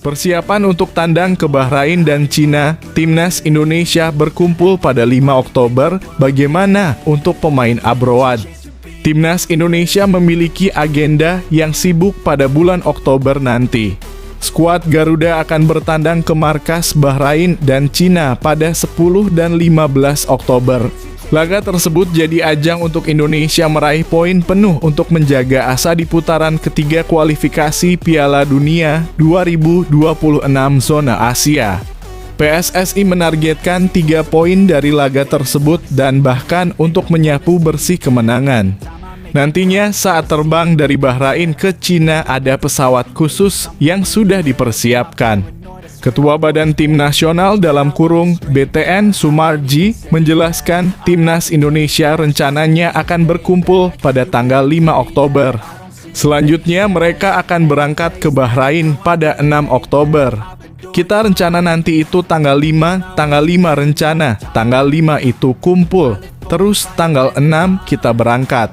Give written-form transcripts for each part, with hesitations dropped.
Persiapan untuk tandang ke Bahrain dan Cina, Timnas Indonesia berkumpul pada 5 Oktober. Bagaimana untuk pemain Abroad? Timnas Indonesia memiliki agenda yang sibuk pada bulan Oktober nanti. Skuad Garuda akan bertandang ke markas Bahrain dan Cina pada 10 dan 15 Oktober. Laga tersebut jadi ajang untuk Indonesia meraih poin penuh untuk menjaga asa di putaran ketiga kualifikasi Piala Dunia 2026 zona Asia. PSSI menargetkan 3 poin dari laga tersebut dan bahkan untuk menyapu bersih kemenangan. Nantinya saat terbang dari Bahrain ke Cina ada pesawat khusus yang sudah dipersiapkan. Ketua Badan Tim Nasional (BTN) Sumarji menjelaskan Timnas Indonesia rencananya akan berkumpul pada tanggal 5 Oktober. Selanjutnya mereka akan berangkat ke Bahrain pada 6 Oktober. Kita rencana nanti itu tanggal 5 rencana, tanggal 5 itu kumpul, terus tanggal 6 kita berangkat.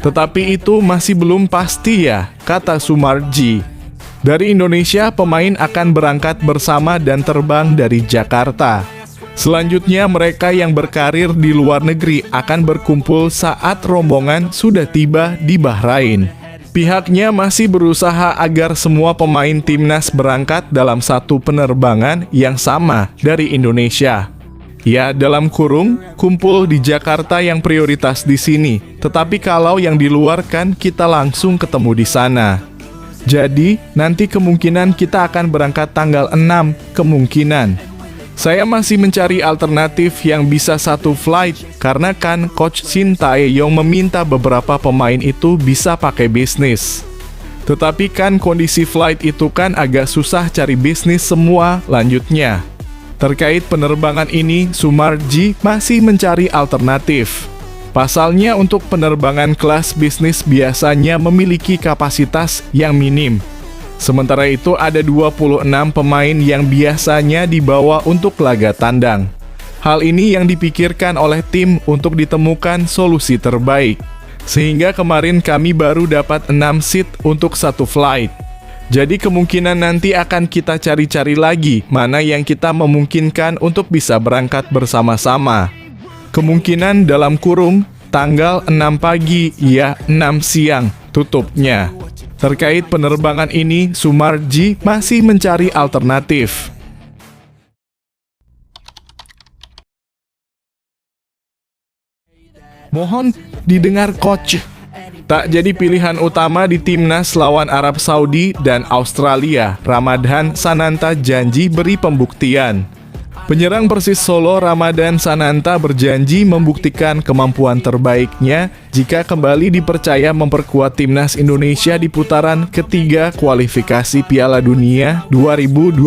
Tetapi itu masih belum pasti ya, kata Sumarji. Dari Indonesia, pemain akan berangkat bersama dan terbang dari Jakarta. Selanjutnya, mereka yang berkarir di luar negeri akan berkumpul saat rombongan sudah tiba di Bahrain. Pihaknya masih berusaha agar semua pemain timnas berangkat dalam satu penerbangan yang sama dari Indonesia. Ya, dalam kurung, kumpul di Jakarta yang prioritas di sini. Tetapi kalau yang di luar kan kita langsung ketemu di sana. Jadi, nanti kemungkinan kita akan berangkat tanggal 6, kemungkinan. Saya masih mencari alternatif yang bisa satu flight, karena kan Coach Shin Tae-yong meminta beberapa pemain itu bisa pakai bisnis. Tetapi kan kondisi flight itu kan agak susah cari bisnis semua lanjutnya. Terkait penerbangan ini, Sumarji masih mencari alternatif. Pasalnya untuk penerbangan kelas bisnis biasanya memiliki kapasitas yang minim. Sementara itu ada 26 pemain yang biasanya dibawa untuk laga tandang. Hal ini yang dipikirkan oleh tim untuk ditemukan solusi terbaik. Sehingga kemarin kami baru dapat 6 seat untuk satu flight. Jadi kemungkinan nanti akan kita cari-cari lagi mana yang kita memungkinkan untuk bisa berangkat bersama-sama. Kemungkinan dalam kurung tanggal 6 pagi, ya 6 siang tutupnya. Terkait penerbangan ini, Sumarji masih mencari alternatif. Mohon didengar coach. Tak jadi pilihan utama di timnas lawan Arab Saudi dan Australia, Ramadhan Sananta janji beri pembuktian. Penyerang Persis Solo Ramadhan Sananta berjanji membuktikan kemampuan terbaiknya jika kembali dipercaya memperkuat timnas Indonesia di putaran ketiga kualifikasi Piala Dunia 2026.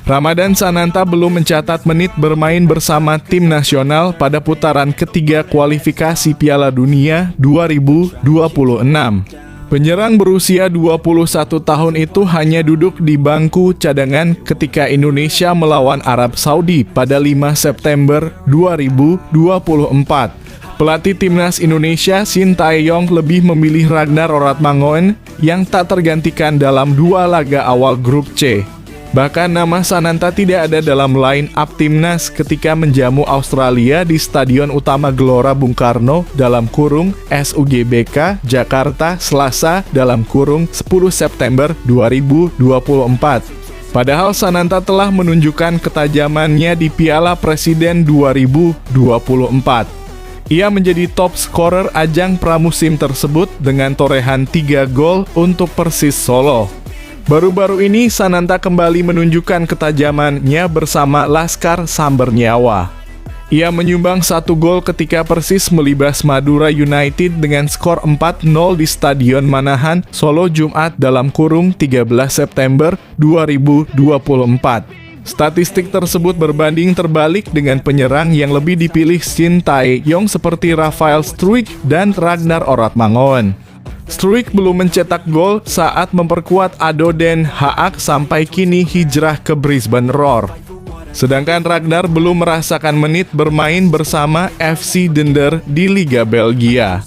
Ramadhan Sananta belum mencatat menit bermain bersama tim nasional pada putaran ketiga kualifikasi Piala Dunia 2026. Penyerang berusia 21 tahun itu hanya duduk di bangku cadangan ketika Indonesia melawan Arab Saudi pada 5 September 2024. Pelatih timnas Indonesia Shin Tae-yong lebih memilih Ragnar Oratmangoen yang tak tergantikan dalam 2 laga awal grup C. Bahkan nama Sananta tidak ada dalam line up timnas ketika menjamu Australia di Stadion Utama Gelora Bung Karno dalam kurung SUGBK Jakarta Selasa dalam kurung 10 September 2024. Padahal Sananta telah menunjukkan ketajamannya di Piala Presiden 2024. Ia menjadi top scorer ajang pramusim tersebut dengan torehan 3 gol untuk Persis Solo. Baru-baru ini Sananta kembali menunjukkan ketajamannya bersama Laskar Sambernyawa. Ia menyumbang 1 gol ketika Persis melibas Madura United dengan skor 4-0 di Stadion Manahan, Solo Jumat dalam kurung 13 September 2024. Statistik tersebut berbanding terbalik dengan penyerang yang lebih dipilih Shin Tae-yong seperti Rafael Struijk dan Ragnar Oratmangoen. Struijk belum mencetak gol saat memperkuat ADO Den Haag sampai kini hijrah ke Brisbane Roar. Sedangkan Ragnar belum merasakan menit bermain bersama FC Dender di Liga Belgia.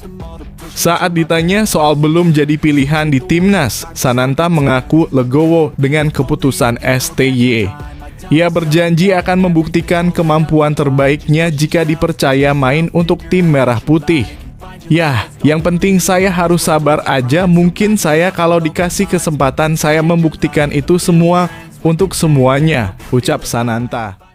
Saat ditanya soal belum jadi pilihan di timnas, Sananta mengaku legowo dengan keputusan STY. Ia berjanji akan membuktikan kemampuan terbaiknya jika dipercaya main untuk tim merah putih. "Yah, yang penting saya harus sabar aja, mungkin saya kalau dikasih kesempatan saya membuktikan itu semua untuk semuanya," ucap Sananta.